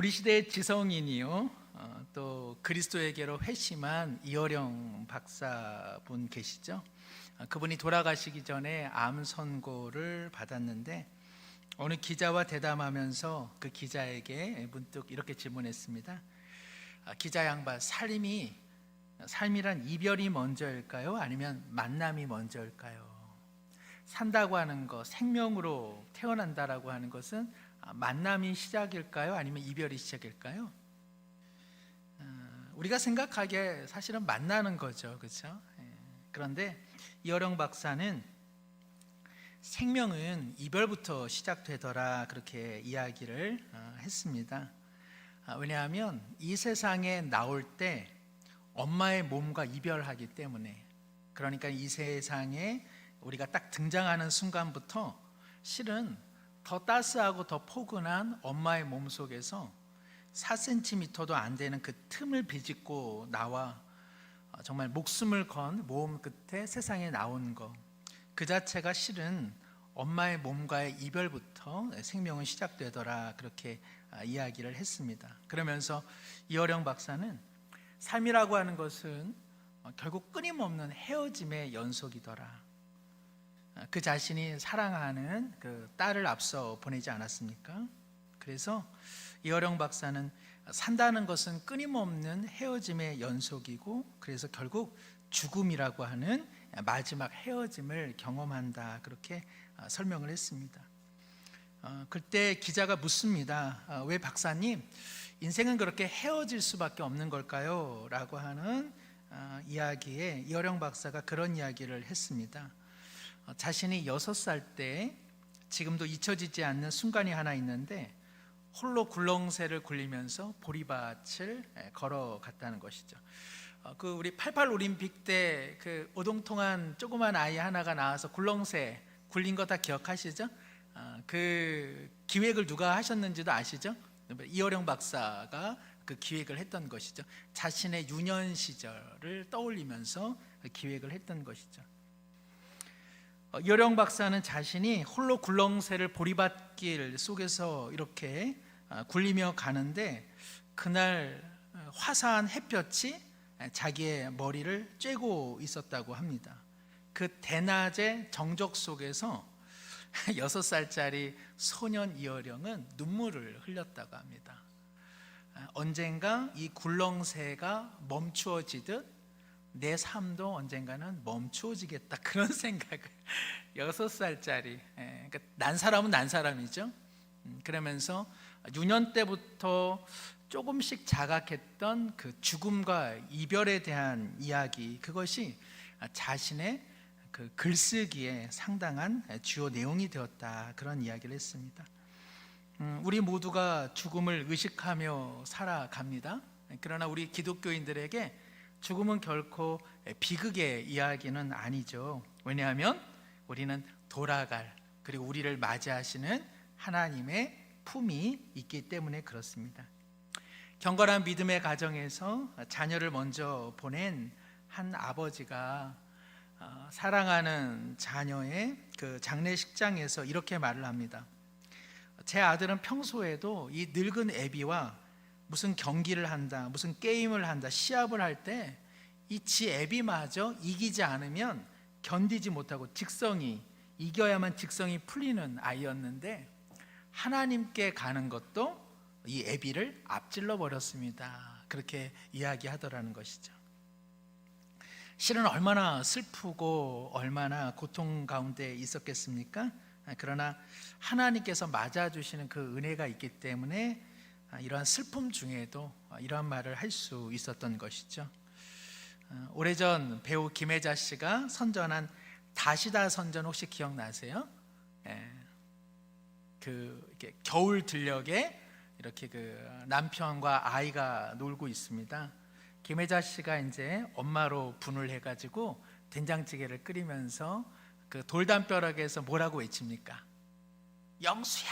우리 시대의 지성인이요, 또 그리스도에게로 회심한 이어령 박사분 계시죠? 그분이 돌아가시기 전에 암 선고를 받았는데 어느 기자와 대담하면서 그 기자에게 문득 이렇게 질문했습니다. 기자 양반, 삶이란 이별이 먼저일까요? 아니면 만남이 먼저일까요? 산다고 하는 것, 생명으로 태어난다라고 하는 것은 만남이 시작일까요? 아니면 이별이 시작일까요? 우리가 생각하기에 사실은 만나는 거죠, 그렇죠? 그런데 이어령 박사는 생명은 이별부터 시작되더라, 그렇게 이야기를 했습니다. 왜냐하면 이 세상에 나올 때 엄마의 몸과 이별하기 때문에, 그러니까 이 세상에 우리가 딱 등장하는 순간부터 실은 더 따스하고 더 포근한 엄마의 몸 속에서 4cm도 안 되는 그 틈을 비집고 나와 정말 목숨을 건 모험 끝에 세상에 나온 것, 그 자체가 실은 엄마의 몸과의 이별부터 생명은 시작되더라, 그렇게 이야기를 했습니다. 그러면서 이어령 박사는 삶이라고 하는 것은 결국 끊임없는 헤어짐의 연속이더라. 그 자신이 사랑하는 그 딸을 앞서 보내지 않았습니까? 그래서 이어령 박사는 산다는 것은 끊임없는 헤어짐의 연속이고, 그래서 결국 죽음이라고 하는 마지막 헤어짐을 경험한다, 그렇게 설명을 했습니다. 그때 기자가 묻습니다. 왜 박사님, 인생은 그렇게 헤어질 수밖에 없는 걸까요? 라고 하는 이야기에 이어령 박사가 그런 이야기를 했습니다. 자신이 6살 때, 지금도 잊혀지지 않는 순간이 하나 있는데 홀로 굴렁쇠를 굴리면서 보리밭을 걸어갔다는 것이죠. 그 우리 88 올림픽 때 그 오동통한 조그만 아이 하나가 나와서 굴렁쇠 굴린 거 다 기억하시죠? 그 기획을 누가 하셨는지도 아시죠? 이어령 박사가 그 기획을 했던 것이죠. 자신의 유년 시절을 떠올리면서 기획을 했던 것이죠. 이어령 박사는 자신이 홀로 굴렁쇠를 보리밭길 속에서 이렇게 굴리며 가는데, 그날 화사한 햇볕이 자기의 머리를 쬐고 있었다고 합니다. 그 대낮의 정적 속에서 6살짜리 소년 이어령은 눈물을 흘렸다고 합니다. 언젠가 이 굴렁쇠가 멈추어지듯 내 삶도 언젠가는 멈추어지겠다, 그런 생각을 6살짜리, 그러니까 난 사람은 난 사람이죠. 그러면서 유년 때부터 조금씩 자각했던 그 죽음과 이별에 대한 이야기, 그것이 자신의 그 글쓰기에 상당한 주요 내용이 되었다, 그런 이야기를 했습니다. 우리 모두가 죽음을 의식하며 살아갑니다. 그러나 우리 기독교인들에게 죽음은 결코 비극의 이야기는 아니죠. 왜냐하면 우리는 돌아갈, 그리고 우리를 맞이하시는 하나님의 품이 있기 때문에 그렇습니다. 경건한 믿음의 가정에서 자녀를 먼저 보낸 한 아버지가 사랑하는 자녀의 그 장례식장에서 이렇게 말을 합니다. 제 아들은 평소에도 이 늙은 애비와 무슨 경기를 한다, 무슨 게임을 한다, 시합을 할 때 이 지 애비마저 이기지 않으면 견디지 못하고 이겨야만 직성이 풀리는 아이였는데, 하나님께 가는 것도 이 애비를 앞질러 버렸습니다, 그렇게 이야기하더라는 것이죠. 실은 얼마나 슬프고 얼마나 고통 가운데 있었겠습니까? 그러나 하나님께서 맞아주시는 그 은혜가 있기 때문에 이러한 슬픔 중에도 이러한 말을 할 수 있었던 것이죠. 오래전 배우 김혜자 씨가 선전한 다시다 선전 혹시 기억나세요? 이렇게 겨울 들녘에 이렇게 그 남편과 아이가 놀고 있습니다. 김혜자 씨가 이제 엄마로 분을 해가지고 된장찌개를 끓이면서 그 돌담벼락에서 뭐라고 외칩니까? 영수야,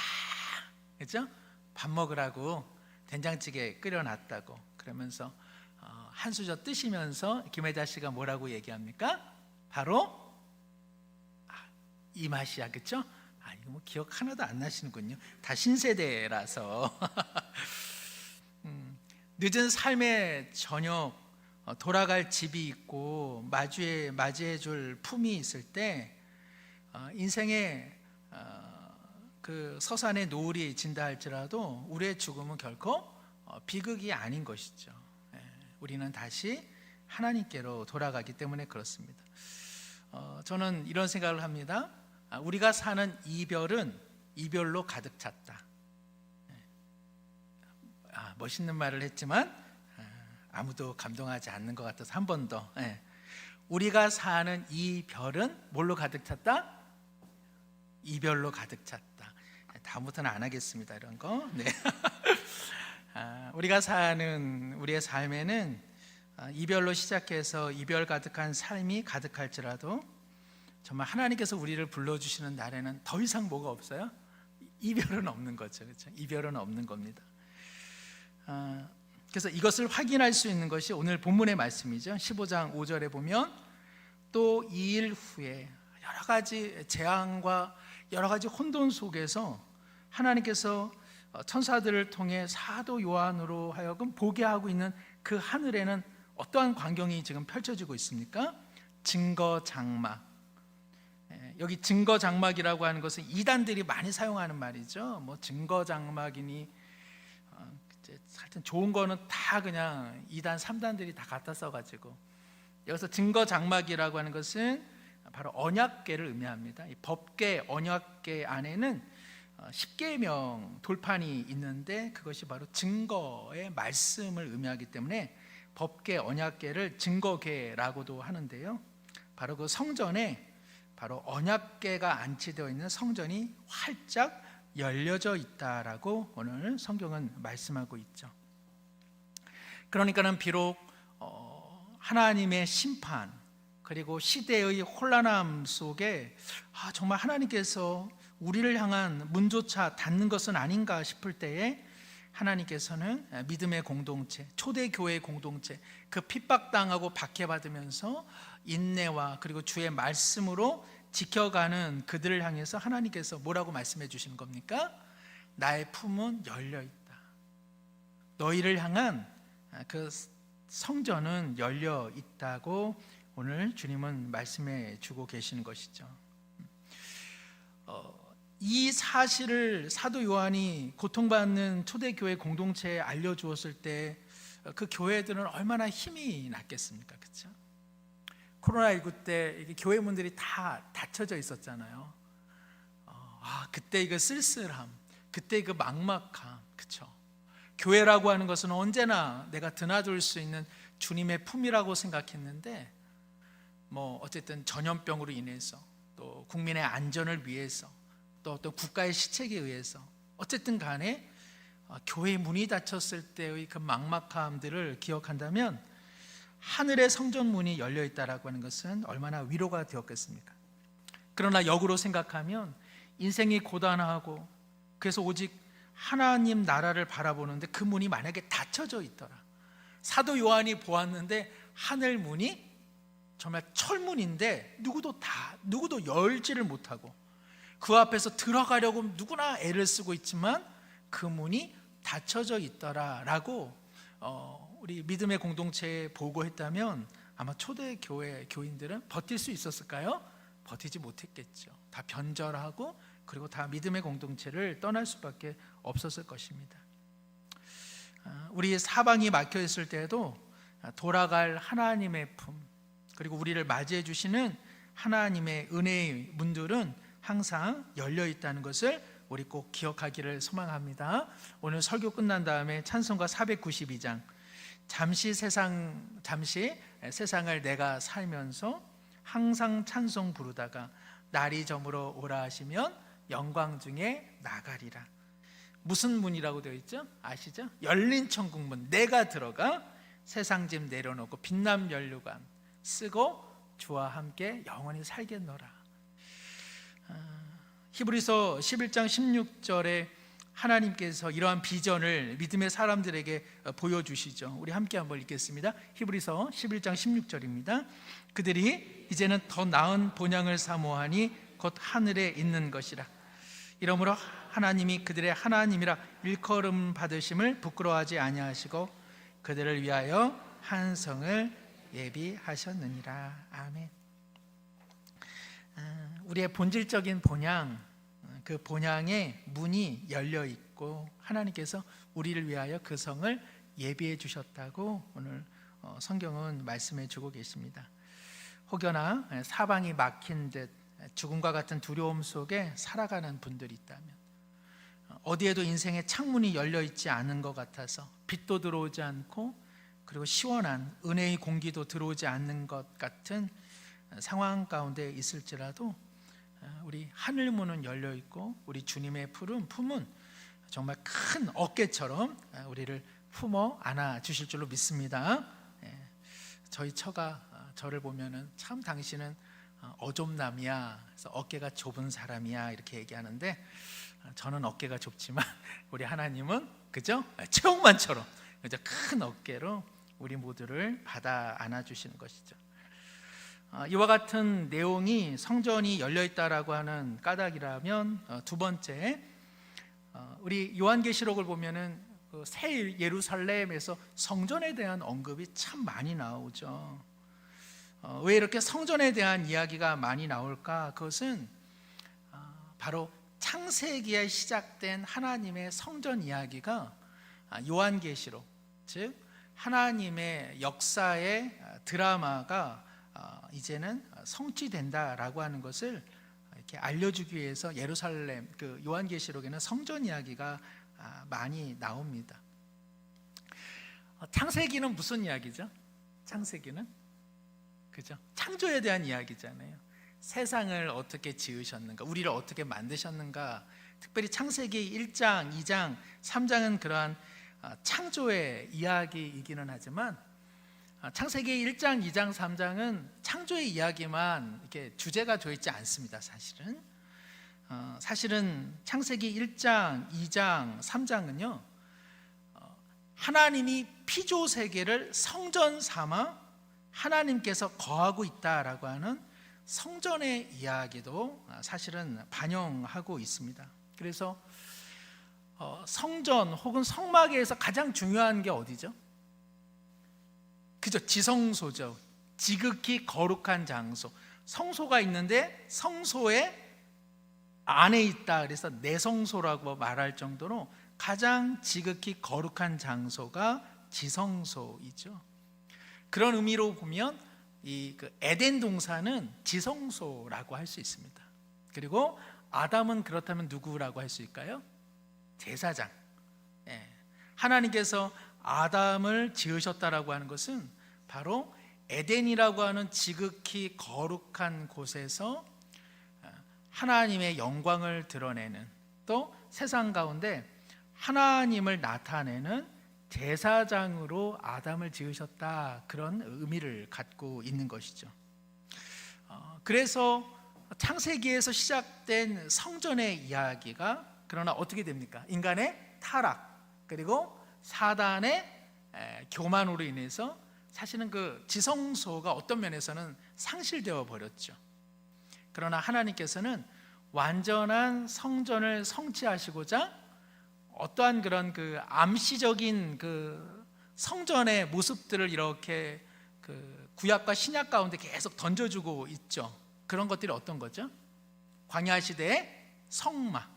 그렇죠? 밥 먹으라고 된장찌개 끓여놨다고. 그러면서 한 수저 뜨시면서 김혜자 씨가 뭐라고 얘기합니까? 바로 이 맛이야, 그렇죠? 이거 뭐 기억 하나도 안 나시는군요. 다 신세대라서 늦은 삶의 저녁, 돌아갈 집이 있고 맞이해 줄 품이 있을 때 인생의 그 서산의 노을이 진다 할지라도 우리의 죽음은 결코 비극이 아닌 것이죠. 우리는 다시 하나님께로 돌아가기 때문에 그렇습니다. 저는 이런 생각을 합니다. 우리가 사는 이별은 이별로 가득 찼다. 멋있는 말을 했지만 아무도 감동하지 않는 것 같아서 한 번 더. 우리가 사는 이 별은 뭘로 가득 찼다? 이별로 가득 찼다. 다음부터는 안 하겠습니다, 이런 거. 네. 우리가 사는 우리의 삶에는 이별로 시작해서 이별 가득한 삶이 가득할지라도 정말 하나님께서 우리를 불러주시는 날에는 더 이상 뭐가 없어요? 이별은 없는 거죠. 그렇죠? 이별은 없는 겁니다. 그래서 이것을 확인할 수 있는 것이 오늘 본문의 말씀이죠. 15장 5절에 보면 또 2일 후에 여러 가지 재앙과 여러 가지 혼돈 속에서 하나님께서 천사들을 통해 사도 요한으로 하여금 보게 하고 있는 그 하늘에는 어떠한 광경이 지금 펼쳐지고 있습니까? 증거 장막. 여기 증거 장막이라고 하는 것은 이단들이 많이 사용하는 말이죠. 뭐 증거 장막이니 하여튼 좋은 거는 다 그냥 2단, 3단들이 다 갖다 써가지고 여기서 증거 장막이라고 하는 것은 바로 언약궤를 의미합니다. 이 법궤, 언약궤 안에는 10계명 돌판이 있는데 그것이 바로 증거의 말씀을 의미하기 때문에 법궤, 언약궤를 증거궤라고도 하는데요. 바로 그 성전에 바로 언약궤가 안치되어 있는 성전이 활짝 열려져 있다라고 오늘 성경은 말씀하고 있죠. 그러니까는 비록 하나님의 심판 그리고 시대의 혼란함 속에 정말 하나님께서 우리를 향한 문조차 닫는 것은 아닌가 싶을 때에 하나님께서는 믿음의 공동체, 초대교회의 공동체, 그 핍박당하고 박해받으면서 인내와 그리고 주의 말씀으로 지켜가는 그들을 향해서 하나님께서 뭐라고 말씀해 주시는 겁니까? 나의 품은 열려 있다. 너희를 향한 그 성전은 열려 있다고 오늘 주님은 말씀해 주고 계시는 것이죠. 이 사실을 사도 요한이 고통받는 초대교회 공동체에 알려주었을 때 그 교회들은 얼마나 힘이 났겠습니까? 그렇죠? 코로나19 때 교회 문들이 다 닫혀져 있었잖아요. 그때 이거 쓸쓸함, 그때 그 막막함, 그렇죠? 교회라고 하는 것은 언제나 내가 드나들 수 있는 주님의 품이라고 생각했는데 뭐 어쨌든 전염병으로 인해서 또 국민의 안전을 위해서 또 어떤 국가의 시책에 의해서 어쨌든 간에 교회 문이 닫혔을 때의 그 막막함들을 기억한다면 하늘의 성전 문이 열려 있다라고 하는 것은 얼마나 위로가 되었겠습니까? 그러나 역으로 생각하면 인생이 고단하고 그래서 오직 하나님 나라를 바라보는데 그 문이 만약에 닫혀져 있더라. 사도 요한이 보았는데 하늘 문이 정말 철문인데 누구도 열지를 못하고 그 앞에서 들어가려고 누구나 애를 쓰고 있지만 그 문이 닫혀져 있더라라고 우리 믿음의 공동체에 보고했다면 아마 초대교회 교인들은 버틸 수 있었을까요? 버티지 못했겠죠. 다 변절하고 그리고 다 믿음의 공동체를 떠날 수밖에 없었을 것입니다. 우리 사방이 막혀 있을 때에도 돌아갈 하나님의 품 그리고 우리를 맞이해 주시는 하나님의 은혜의 문들은 항상 열려 있다는 것을 우리 꼭 기억하기를 소망합니다. 오늘 설교 끝난 다음에 찬송가 492장 잠시 세상을 내가 살면서 항상 찬송 부르다가 날이 저물어 오라 하시면 영광 중에 나가리라. 무슨 문이라고 되어 있죠? 아시죠? 열린 천국문. 내가 들어가 세상 짐 내려놓고 빛남 연료관 쓰고 주와 함께 영원히 살겠노라. 히브리서 11장 16절에 하나님께서 이러한 비전을 믿음의 사람들에게 보여주시죠. 우리 함께 한번 읽겠습니다. 히브리서 11장 16절입니다. 그들이 이제는 더 나은 본향을 사모하니 곧 하늘에 있는 것이라. 이러므로 하나님이 그들의 하나님이라 일컬음 받으심을 부끄러워하지 아니하시고 그들을 위하여 한 성을 예비하셨느니라. 아멘. 우리의 본질적인 본향, 그 본향의 문이 열려 있고 하나님께서 우리를 위하여 그 성을 예비해 주셨다고 오늘 성경은 말씀해 주고 계십니다. 혹여나 사방이 막힌 듯 죽음과 같은 두려움 속에 살아가는 분들이 있다면, 어디에도 인생의 창문이 열려 있지 않은 것 같아서 빛도 들어오지 않고 그리고 시원한 은혜의 공기도 들어오지 않는 것 같은 상황 가운데 있을지라도 우리 하늘 문은 열려 있고 우리 주님의 푸른 품은 정말 큰 어깨처럼 우리를 품어 안아 주실 줄로 믿습니다. 저희 처가 저를 보면은 참 당신은 어좁남이야, 그래서 어깨가 좁은 사람이야 이렇게 얘기하는데, 저는 어깨가 좁지만 우리 하나님은 그죠? 체육만처럼 그죠? 큰 어깨로 우리 모두를 받아 안아주시는 것이죠. 이와 같은 내용이 성전이 열려 있다라고 하는 까닭이라면, 두 번째, 우리 요한계시록을 보면은 새 예루살렘에서 성전에 대한 언급이 참 많이 나오죠. 왜 이렇게 성전에 대한 이야기가 많이 나올까? 그것은 바로 창세기에 시작된 하나님의 성전 이야기가 요한계시록, 즉 하나님의 역사의 드라마가 이제는 성취된다라고 하는 것을 이렇게 알려주기 위해서 예루살렘 그 요한계시록에는 성전 이야기가 많이 나옵니다. 창세기는 무슨 이야기죠? 창세기는 그죠? 창조에 대한 이야기잖아요. 세상을 어떻게 지으셨는가, 우리를 어떻게 만드셨는가. 특별히 창세기 1장, 2장, 3장은 그러한 창조의 이야기이기는 하지만, 창세기 1장, 2장, 3장은 창조의 이야기만 이렇게 주제가 되어 있지 않습니다. 사실은 창세기 1장, 2장, 3장은요 하나님이 피조 세계를 성전 삼아 하나님께서 거하고 있다라고 하는 성전의 이야기도 사실은 반영하고 있습니다. 그래서 성전 혹은 성막에서 가장 중요한 게 어디죠? 그죠? 지성소죠. 지극히 거룩한 장소. 성소가 있는데 성소의 안에 있다, 그래서 내성소라고 말할 정도로 가장 지극히 거룩한 장소가 지성소이죠. 그런 의미로 보면 그 에덴 동산은 지성소라고 할 수 있습니다. 그리고 아담은 그렇다면 누구라고 할 수 있을까요? 제사장. 하나님께서 아담을 지으셨다라고 하는 것은 바로 에덴이라고 하는 지극히 거룩한 곳에서 하나님의 영광을 드러내는, 또 세상 가운데 하나님을 나타내는 제사장으로 아담을 지으셨다, 그런 의미를 갖고 있는 것이죠. 그래서 창세기에서 시작된 성전의 이야기가 그러나 어떻게 됩니까? 인간의 타락 그리고 사단의 교만으로 인해서 사실은 그 지성소가 어떤 면에서는 상실되어 버렸죠. 그러나 하나님께서는 완전한 성전을 성취하시고자 어떠한 그런 그 암시적인 그 성전의 모습들을 이렇게 그 구약과 신약 가운데 계속 던져주고 있죠. 그런 것들이 어떤 거죠? 광야 시대의 성막,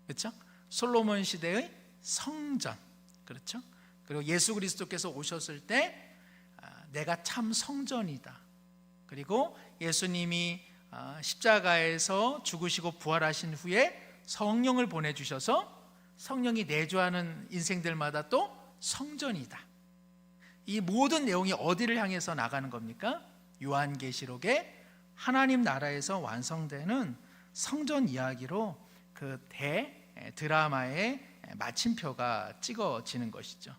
그렇죠? 솔로몬 시대의 성전, 그렇죠? 그리고 예수 그리스도께서 오셨을 때 내가 참 성전이다. 그리고 예수님이 십자가에서 죽으시고 부활하신 후에 성령을 보내주셔서 성령이 내주하는 인생들마다 또 성전이다. 이 모든 내용이 어디를 향해서 나가는 겁니까? 요한계시록에 하나님 나라에서 완성되는 성전 이야기로 그 드라마의 마침표가 찍어지는 것이죠.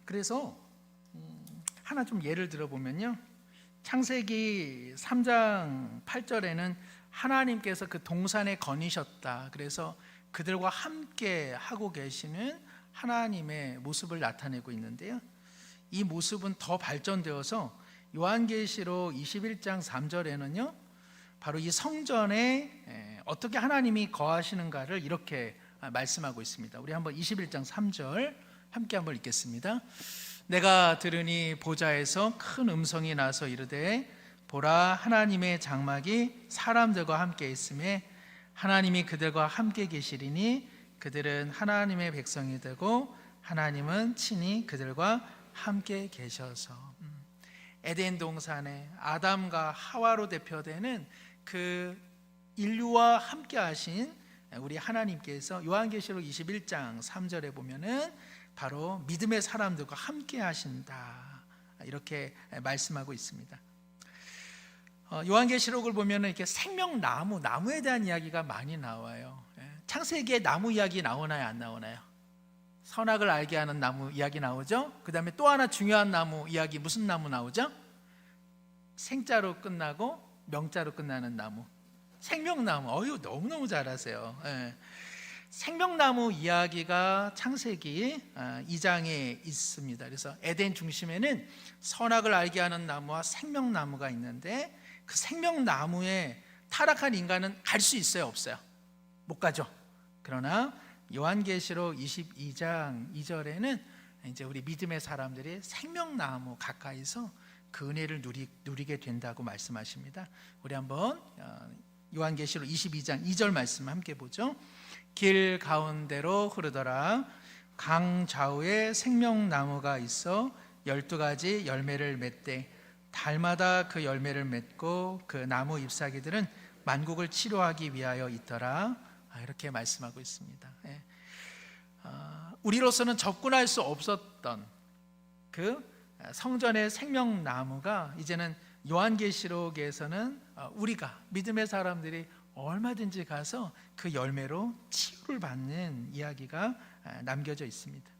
그래서 하나 좀 예를 들어보면요, 창세기 3장 8절에는 하나님께서 그 동산에 거니셨다, 그래서 그들과 함께 하고 계시는 하나님의 모습을 나타내고 있는데요, 이 모습은 더 발전되어서 요한계시록 21장 3절에는요 바로 이 성전에 어떻게 하나님이 거하시는가를 이렇게 말씀하고 있습니다. 우리 한번 21장 3절 함께 한번 읽겠습니다. 내가 들으니 보좌에서 큰 음성이 나서 이르되 보라, 하나님의 장막이 사람들과 함께 있음에 하나님이 그들과 함께 계시리니 그들은 하나님의 백성이 되고 하나님은 친히 그들과 함께 계셔서. 에덴 동산에 아담과 하와로 대표되는 그 인류와 함께 하신 우리 하나님께서 요한계시록 21장 3절에 보면은 바로 믿음의 사람들과 함께 하신다, 이렇게 말씀하고 있습니다. 요한계시록을 보면은 이렇게 생명나무, 나무에 대한 이야기가 많이 나와요. 창세기에 나무 이야기 나오나요, 안 나오나요? 선악을 알게 하는 나무 이야기 나오죠. 그 다음에 또 하나 중요한 나무 이야기, 무슨 나무 나오죠? 생자로 끝나고 명자로 끝나는 나무, 생명나무. 너무너무 잘하세요. 생명나무 이야기가 창세기 2장에 있습니다. 그래서 에덴 중심에는 선악을 알게 하는 나무와 생명나무가 있는데 그 생명나무에 타락한 인간은 갈 수 있어요, 없어요? 못 가죠. 그러나 요한계시록 22장 2절에는 이제 우리 믿음의 사람들이 생명나무 가까이서 그 은혜를 누리게 된다고 말씀하십니다. 우리 한번 요한계시록 22장 2절 말씀 함께 보죠. 길 가운데로 흐르더라. 강 좌우에 생명나무가 있어 12가지 열매를 맺되 달마다 그 열매를 맺고 그 나무 잎사귀들은 만국을 치료하기 위하여 있더라. 이렇게 말씀하고 있습니다. 우리로서는 접근할 수 없었던 그 성전의 생명나무가 이제는 요한계시록에서는 우리가 믿음의 사람들이 얼마든지 가서 그 열매로 치유를 받는 이야기가 남겨져 있습니다.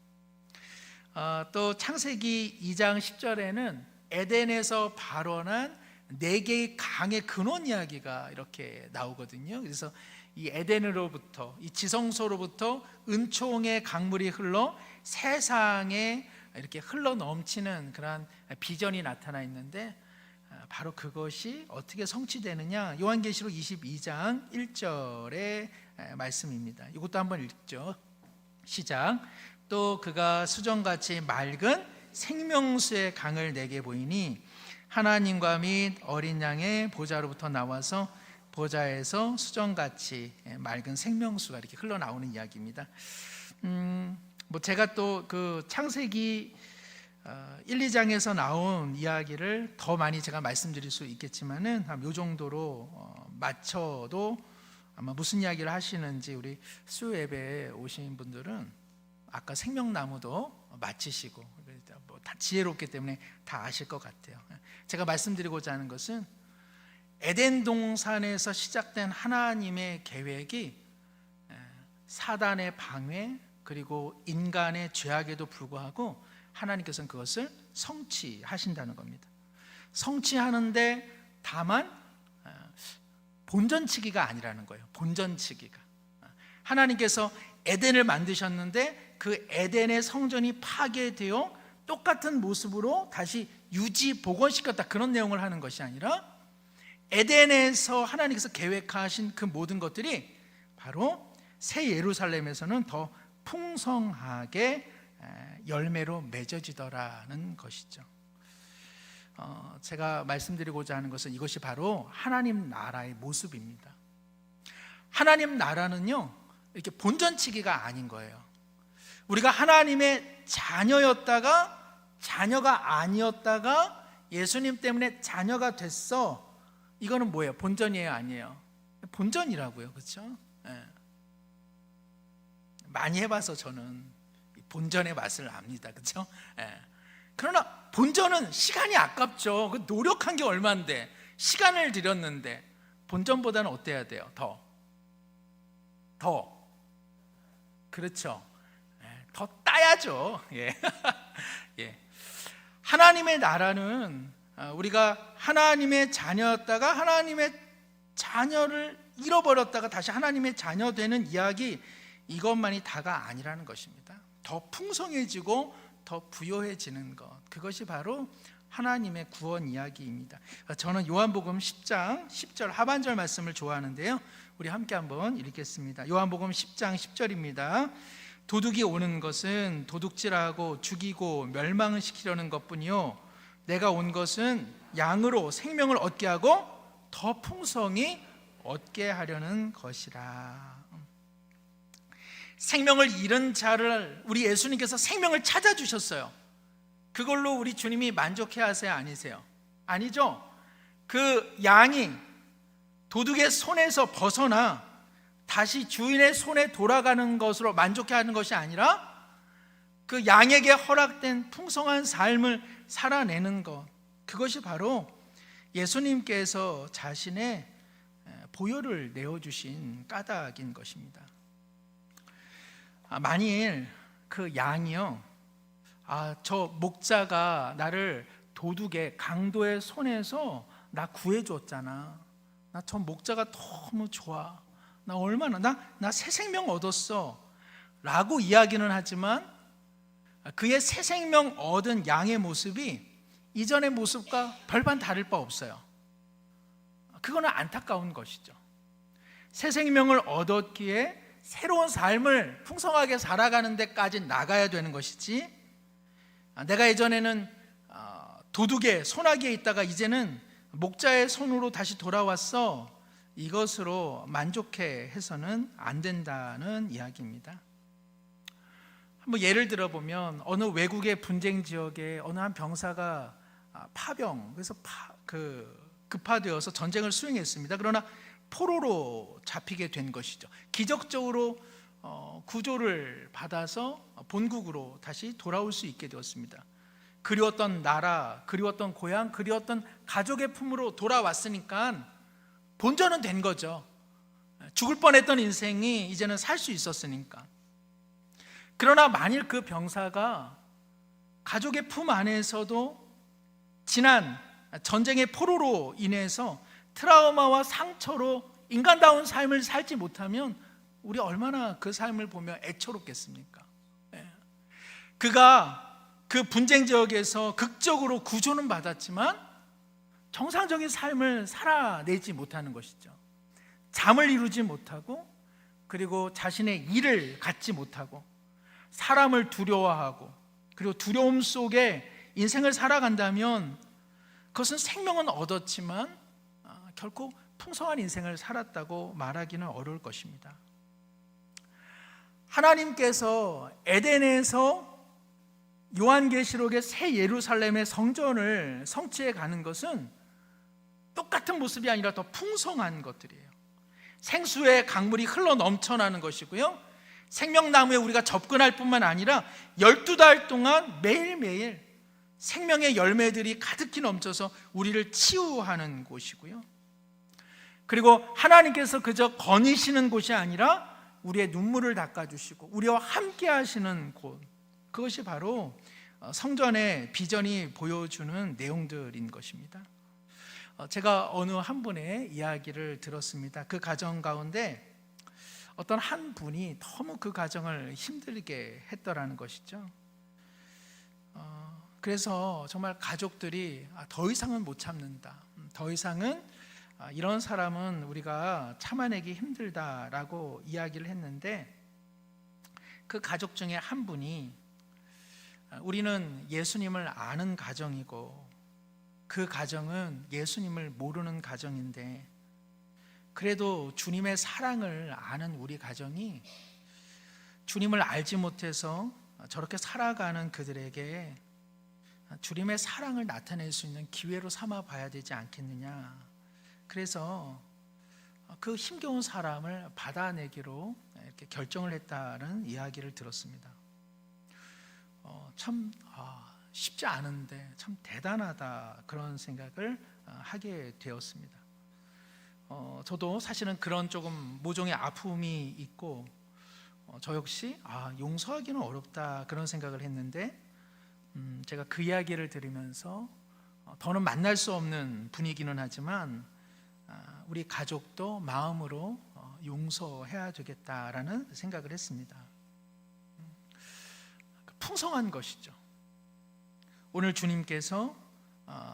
또 창세기 2장 10절에는 에덴에서 발원한 4개의 강의 근원 이야기가 이렇게 나오거든요. 그래서 이 에덴으로부터, 이 지성소로부터 은총의 강물이 흘러 세상에 이렇게 흘러 넘치는 그러한 비전이 나타나 있는데 바로 그것이 어떻게 성취되느냐, 요한계시록 22장 1절의 말씀입니다. 이것도 한번 읽죠. 시작. 또 그가 수정같이 맑은 생명수의 강을 내게 보이니 하나님과 및 어린 양의 보좌로부터 나와서 보좌에서 수정같이 맑은 생명수가 이렇게 흘러나오는 이야기입니다. 제가 또 그 창세기 1, 2장에서 나온 이야기를 더 많이 제가 말씀드릴 수 있겠지만은 이 정도로 맞춰도 아마 무슨 이야기를 하시는지 우리 수요 예배에 오신 분들은 아까 생명나무도 맞히시고 다 지혜롭기 때문에 다 아실 것 같아요. 제가 말씀드리고자 하는 것은 에덴 동산에서 시작된 하나님의 계획이 사단의 방해 그리고 인간의 죄악에도 불구하고 하나님께서는 그것을 성취하신다는 겁니다. 성취하는데 다만 본전치기가 아니라는 거예요. 본전치기가 하나님께서 에덴을 만드셨는데 그 에덴의 성전이 파괴되어 똑같은 모습으로 다시 유지 복원시켰다, 그런 내용을 하는 것이 아니라 에덴에서 하나님께서 계획하신 그 모든 것들이 바로 새 예루살렘에서는 더 풍성하게 열매로 맺어지더라는 것이죠. 제가 말씀드리고자 하는 것은 이것이 바로 하나님 나라의 모습입니다. 하나님 나라는요, 이렇게 본전치기가 아닌 거예요. 우리가 하나님의 자녀였다가 자녀가 아니었다가 예수님 때문에 자녀가 됐어. 이거는 뭐예요? 본전이에요, 아니에요? 본전이라고요, 그렇죠? 많이 해봐서 저는 본전의 맛을 압니다, 그렇죠? 그러나 본전은 시간이 아깝죠. 노력한 게 얼마인데, 시간을 들였는데 본전보다는 어때야 돼요? 더 그렇죠. 더 따야죠. 예. 예. 하나님의 나라는 우리가 하나님의 자녀였다가 하나님의 자녀를 잃어버렸다가 다시 하나님의 자녀 되는 이야기, 이것만이 다가 아니라는 것입니다. 더 풍성해지고 더 부요해지는 것, 그것이 바로 하나님의 구원 이야기입니다. 저는 요한복음 10장 10절 하반절 말씀을 좋아하는데요, 우리 함께 한번 읽겠습니다. 요한복음 10장 10절입니다. 도둑이 오는 것은 도둑질하고 죽이고 멸망을 시키려는 것뿐이요 내가 온 것은 양으로 생명을 얻게 하고 더 풍성히 얻게 하려는 것이라. 생명을 잃은 자를 우리 예수님께서 생명을 찾아주셨어요. 그걸로 우리 주님이 만족해 하세요? 아니세요? 아니죠. 그 양이 도둑의 손에서 벗어나 다시 주인의 손에 돌아가는 것으로 만족해 하는 것이 아니라 그 양에게 허락된 풍성한 삶을 살아내는 것, 그것이 바로 예수님께서 자신의 보혈을 내어주신 까닭인 것입니다. 만일 그 양이요, 저 목자가 나를 도둑의 강도의 손에서 나 구해줬잖아, 나 저 목자가 너무 좋아, 나 얼마나 나 새 생명 얻었어 라고 이야기는 하지만 그의 새 생명 얻은 양의 모습이 이전의 모습과 별반 다를 바 없어요. 그거는 안타까운 것이죠. 새 생명을 얻었기에 새로운 삶을 풍성하게 살아가는 데까지 나가야 되는 것이지, 내가 예전에는 도둑의 손아귀에 있다가 이제는 목자의 손으로 다시 돌아왔어, 이것으로 만족해 해서는 안 된다는 이야기입니다. 한번 예를 들어보면 어느 외국의 분쟁 지역에 어느 한 병사가 파병, 그래서 급파되어서 전쟁을 수행했습니다. 그러나 포로로 잡히게 된 것이죠. 기적적으로 구조를 받아서 본국으로 다시 돌아올 수 있게 되었습니다. 그리웠던 나라, 그리웠던 고향, 그리웠던 가족의 품으로 돌아왔으니까 본전은 된 거죠. 죽을 뻔했던 인생이 이제는 살 수 있었으니까. 그러나 만일 그 병사가 가족의 품 안에서도 지난 전쟁의 포로로 인해서 트라우마와 상처로 인간다운 삶을 살지 못하면 우리 얼마나 그 삶을 보며 애처롭겠습니까? 그가 그 분쟁 지역에서 극적으로 구조는 받았지만 정상적인 삶을 살아내지 못하는 것이죠. 잠을 이루지 못하고, 그리고 자신의 일을 갖지 못하고, 사람을 두려워하고, 그리고 두려움 속에 인생을 살아간다면 그것은 생명은 얻었지만 결코 풍성한 인생을 살았다고 말하기는 어려울 것입니다. 하나님께서 에덴에서 요한계시록의 새 예루살렘의 성전을 성취해 가는 것은 똑같은 모습이 아니라 더 풍성한 것들이에요. 생수의 강물이 흘러 넘쳐나는 것이고요, 생명나무에 우리가 접근할 뿐만 아니라 12달 동안 매일매일 생명의 열매들이 가득히 넘쳐서 우리를 치유하는 곳이고요, 그리고 하나님께서 그저 거니시는 곳이 아니라 우리의 눈물을 닦아주시고 우리와 함께 하시는 곳, 그것이 바로 성전의 비전이 보여주는 내용들인 것입니다. 제가 어느 한 분의 이야기를 들었습니다. 그 가정 가운데 어떤 한 분이 너무 그 가정을 힘들게 했더라는 것이죠. 그래서 정말 가족들이 더 이상은 못 참는다, 더 이상은 이런 사람은 우리가 참아내기 힘들다라고 이야기를 했는데, 그 가족 중에 한 분이 우리는 예수님을 아는 가정이고 그 가정은 예수님을 모르는 가정인데, 그래도 주님의 사랑을 아는 우리 가정이 주님을 알지 못해서 저렇게 살아가는 그들에게 주님의 사랑을 나타낼 수 있는 기회로 삼아 봐야 되지 않겠느냐, 그래서 그 힘겨운 사람을 받아내기로 이렇게 결정을 했다는 이야기를 들었습니다. 참 쉽지 않은데 참 대단하다, 그런 생각을 하게 되었습니다. 저도 사실은 그런 조금 모종의 아픔이 있고, 저 역시 용서하기는 어렵다, 그런 생각을 했는데, 제가 그 이야기를 들으면서 더는 만날 수 없는 분이기는 하지만 우리 가족도 마음으로 용서해야 되겠다라는 생각을 했습니다. 풍성한 것이죠. 오늘 주님께서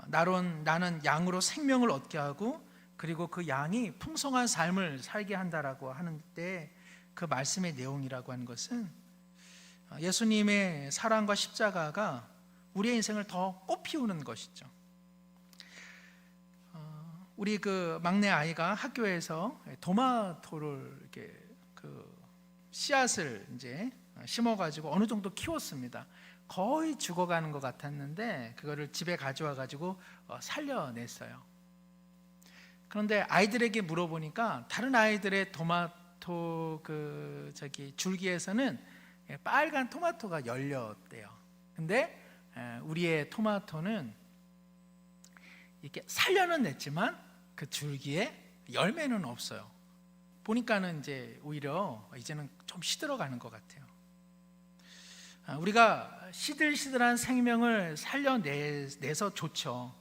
나는 양으로 생명을 얻게 하고 그리고 그 양이 풍성한 삶을 살게 한다라고 하는데 그 말씀의 내용이라고 하는 것은 예수님의 사랑과 십자가가 우리의 인생을 더 꽃피우는 것이죠. 우리 그 막내 아이가 학교에서 토마토를 이렇게 그 씨앗을 이제 심어가지고 어느 정도 키웠습니다. 거의 죽어가는 것 같았는데 그거를 집에 가져와 가지고 살려냈어요. 그런데 아이들에게 물어보니까 다른 아이들의 토마토 줄기에서는 빨간 토마토가 열렸대요. 근데 우리의 토마토는 이렇게 살려는 냈지만 그 줄기에 열매는 없어요. 보니까는 이제 오히려 이제는 좀 시들어가는 것 같아요. 우리가 시들시들한 생명을 살려내서 좋죠.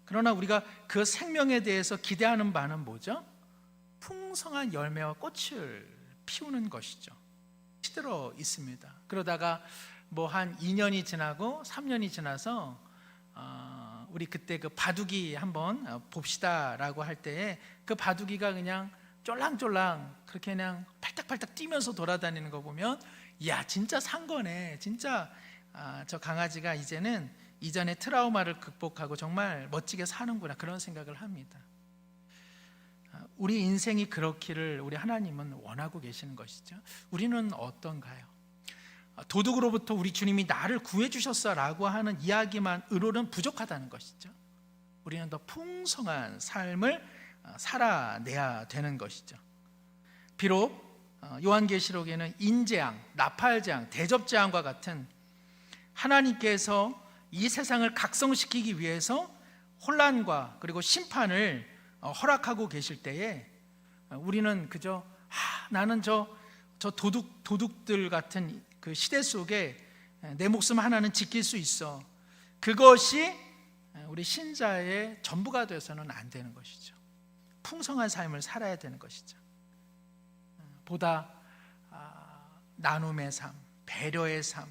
그러나 우리가 그 생명에 대해서 기대하는 바는 뭐죠? 풍성한 열매와 꽃을 피우는 것이죠. 시들어 있습니다. 그러다가 뭐 한 2년이 지나고 3년이 지나서 우리 그때 그 바둑이 한번 봅시다라고 할 때에 그 바둑이가 그냥 쫄랑쫄랑 그렇게 그냥 팔딱팔딱 뛰면서 돌아다니는 거 보면 이야 진짜 산 거네. 진짜 저 강아지가 이제는 이전의 트라우마를 극복하고 정말 멋지게 사는구나 그런 생각을 합니다. 우리 인생이 그렇기를 우리 하나님은 원하고 계시는 것이죠. 우리는 어떤가요? 도둑으로부터 우리 주님이 나를 구해 주셨어라고 하는 이야기만으로는 부족하다는 것이죠. 우리는 더 풍성한 삶을 살아내야 되는 것이죠. 비록 요한계시록에는 인재앙, 나팔재앙, 대접재앙과 같은 하나님께서 이 세상을 각성시키기 위해서 혼란과 그리고 심판을 허락하고 계실 때에 우리는 그저 나는 저 도둑들 같은 그 시대 속에 내 목숨 하나는 지킬 수 있어. 그것이 우리 신자의 전부가 되어서는 안 되는 것이죠. 풍성한 삶을 살아야 되는 것이죠. 보다 나눔의 삶, 배려의 삶,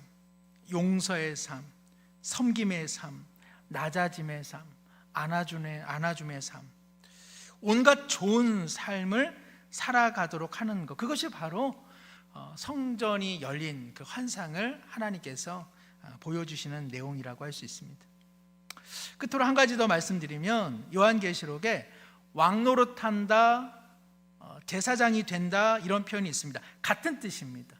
용서의 삶, 섬김의 삶, 낮아짐의 삶, 안아줌의 삶, 온갖 좋은 삶을 살아가도록 하는 것, 그것이 바로 성전이 열린 그 환상을 하나님께서 보여주시는 내용이라고 할 수 있습니다. 끝으로 한 가지 더 말씀드리면 요한계시록에 왕노릇한다, 제사장이 된다 이런 표현이 있습니다. 같은 뜻입니다.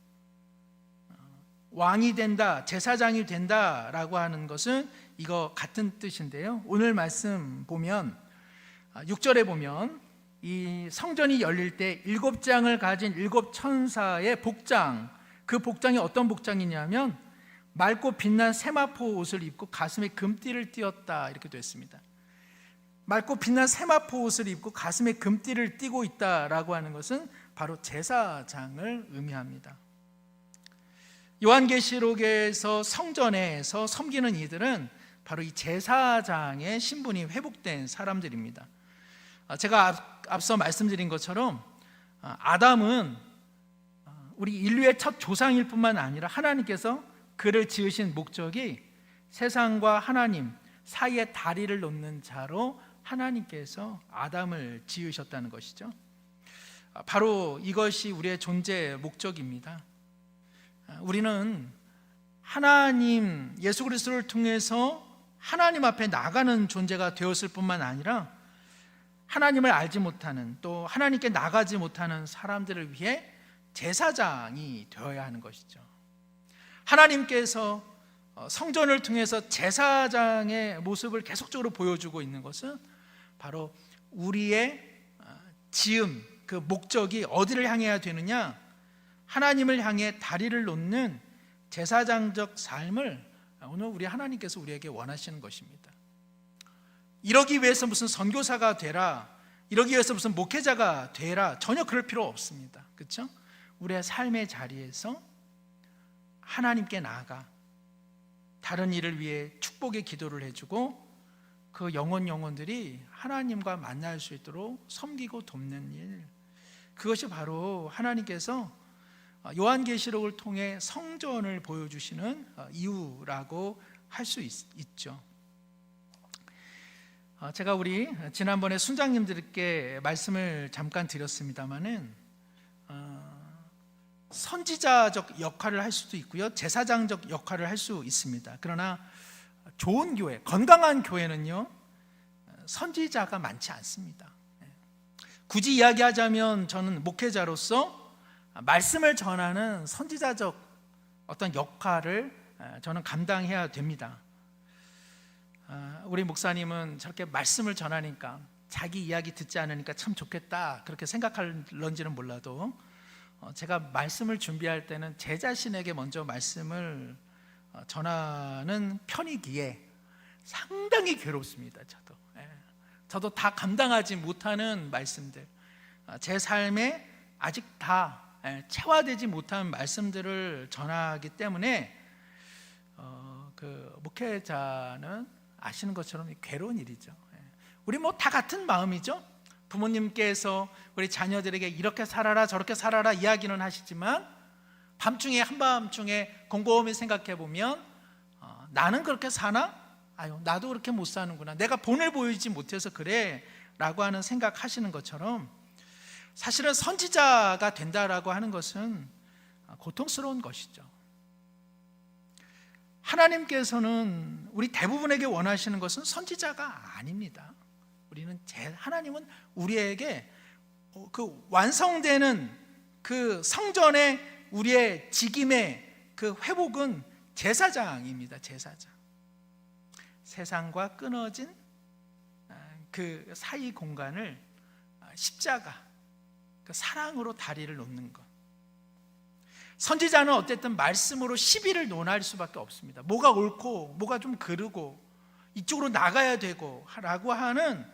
왕이 된다, 제사장이 된다라고 하는 것은 이거 같은 뜻인데요. 오늘 말씀 보면 6절에 보면 이 성전이 열릴 때 7장을 가진 7천사의 복장, 그 복장이 어떤 복장이냐면 맑고 빛난 세마포 옷을 입고 가슴에 금띠를 띄었다 이렇게 되어 있습니다. 맑고 빛난 세마포 옷을 입고 가슴에 금띠를 띠고 있다라고 하는 것은 바로 제사장을 의미합니다. 요한계시록에서 성전에서 섬기는 이들은 바로 이 제사장의 신분이 회복된 사람들입니다. 제가 앞서 말씀드린 것처럼 아담은 우리 인류의 첫 조상일 뿐만 아니라 하나님께서 그를 지으신 목적이 세상과 하나님 사이에 다리를 놓는 자로 하나님께서 아담을 지으셨다는 것이죠. 바로 이것이 우리의 존재 목적입니다. 우리는 하나님 예수 그리스도를 통해서 하나님 앞에 나가는 존재가 되었을 뿐만 아니라 하나님을 알지 못하는 또 하나님께 나가지 못하는 사람들을 위해 제사장이 되어야 하는 것이죠. 하나님께서 성전을 통해서 제사장의 모습을 계속적으로 보여주고 있는 것은 바로 우리의 지음, 그 목적이 어디를 향해야 되느냐, 하나님을 향해 다리를 놓는 제사장적 삶을 오늘 우리 하나님께서 우리에게 원하시는 것입니다. 이러기 위해서 무슨 선교사가 되라, 이러기 위해서 무슨 목회자가 되라, 전혀 그럴 필요 없습니다. 그렇죠? 우리의 삶의 자리에서 하나님께 나아가 다른 일을 위해 축복의 기도를 해주고 그 영혼들이 하나님과 만날 수 있도록 섬기고 돕는 일, 그것이 바로 하나님께서 요한계시록을 통해 성전을 보여주시는 이유라고 할 수 있죠. 제가 우리 지난번에 순장님들께 말씀을 잠깐 드렸습니다마는 선지자적 역할을 할 수도 있고요, 제사장적 역할을 할 수 있습니다. 그러나 좋은 교회, 건강한 교회는요, 선지자가 많지 않습니다. 굳이 이야기하자면 저는 목회자로서 말씀을 전하는 선지자적 어떤 역할을 저는 감당해야 됩니다. 우리 목사님은 저렇게 말씀을 전하니까 자기 이야기 듣지 않으니까 참 좋겠다 그렇게 생각할런지는 몰라도 제가 말씀을 준비할 때는 제 자신에게 먼저 말씀을 전하는 편이기에 상당히 괴롭습니다. 저도 다 감당하지 못하는 말씀들, 제 삶에 아직 다 체화되지 못한 말씀들을 전하기 때문에 그 목회자는 아시는 것처럼 괴로운 일이죠. 우리 뭐 다 같은 마음이죠. 부모님께서 우리 자녀들에게 이렇게 살아라 저렇게 살아라 이야기는 하시지만 밤중에 한밤중에 곰곰이 생각해 보면 나는 그렇게 사나? 아유, 나도 그렇게 못 사는구나. 내가 본을 보이지 못해서 그래 라고 하는 생각하시는 것처럼 사실은 선지자가 된다라고 하는 것은 고통스러운 것이죠. 하나님께서는 우리 대부분에게 원하시는 것은 선지자가 아닙니다. 하나님은 우리에게 그 완성되는 그 성전의 우리의 직임의 그 회복은 제사장입니다. 제사장. 세상과 끊어진 그 사이 공간을 십자가, 그 사랑으로 다리를 놓는 것. 선지자는 어쨌든 말씀으로 시비를 논할 수밖에 없습니다. 뭐가 옳고 뭐가 좀 그르고 이쪽으로 나가야 되고 라고 하는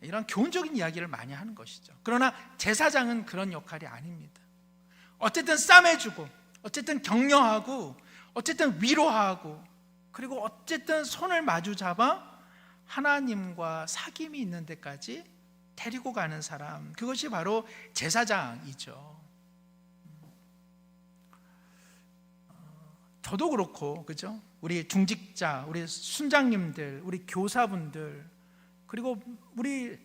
이런 교훈적인 이야기를 많이 하는 것이죠. 그러나 제사장은 그런 역할이 아닙니다. 어쨌든 싸매주고 어쨌든 격려하고 어쨌든 위로하고 그리고 어쨌든 손을 마주 잡아 하나님과 사귐이 있는 데까지 데리고 가는 사람, 그것이 바로 제사장이죠. 저도 그렇고, 그죠? 우리 중직자, 우리 순장님들, 우리 교사분들, 그리고 우리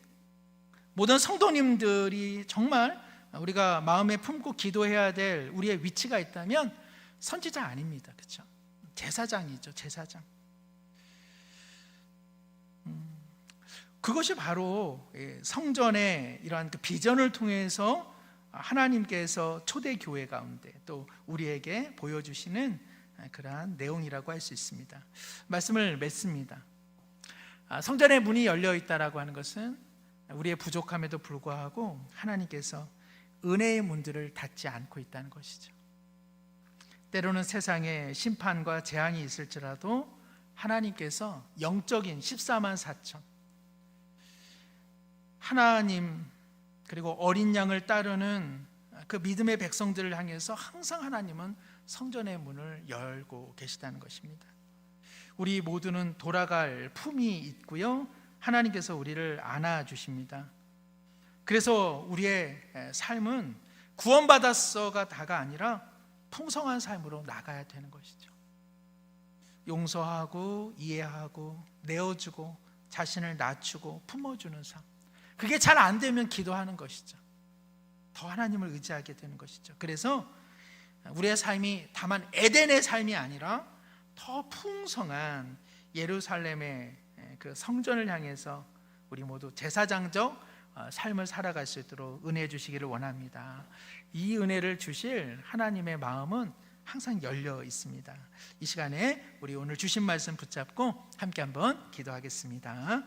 모든 성도님들이 정말 우리가 마음에 품고 기도해야 될 우리의 위치가 있다면 선지자 아닙니다. 그렇죠? 제사장이죠. 제사장. 그것이 바로 성전의 이러한 그 비전을 통해서 하나님께서 초대교회 가운데 또 우리에게 보여주시는 그러한 내용이라고 할 수 있습니다. 말씀을 맺습니다. 성전의 문이 열려 있다라고 하는 것은 우리의 부족함에도 불구하고 하나님께서 은혜의 문들을 닫지 않고 있다는 것이죠. 때로는 세상에 심판과 재앙이 있을지라도 하나님께서 영적인 14만 4천 하나님 그리고 어린 양을 따르는 그 믿음의 백성들을 향해서 항상 하나님은 성전의 문을 열고 계시다는 것입니다. 우리 모두는 돌아갈 품이 있고요, 하나님께서 우리를 안아주십니다. 그래서 우리의 삶은 구원받았어가 다가 아니라 풍성한 삶으로 나가야 되는 것이죠. 용서하고 이해하고 내어주고 자신을 낮추고 품어주는 삶, 그게 잘 안 되면 기도하는 것이죠. 더 하나님을 의지하게 되는 것이죠. 그래서 우리의 삶이 다만 에덴의 삶이 아니라 더 풍성한 예루살렘의 그 성전을 향해서 우리 모두 제사장적 삶을 살아갈 수 있도록 은혜 주시기를 원합니다. 이 은혜를 주실 하나님의 마음은 항상 열려 있습니다. 이 시간에 우리 오늘 주신 말씀 붙잡고 함께 한번 기도하겠습니다.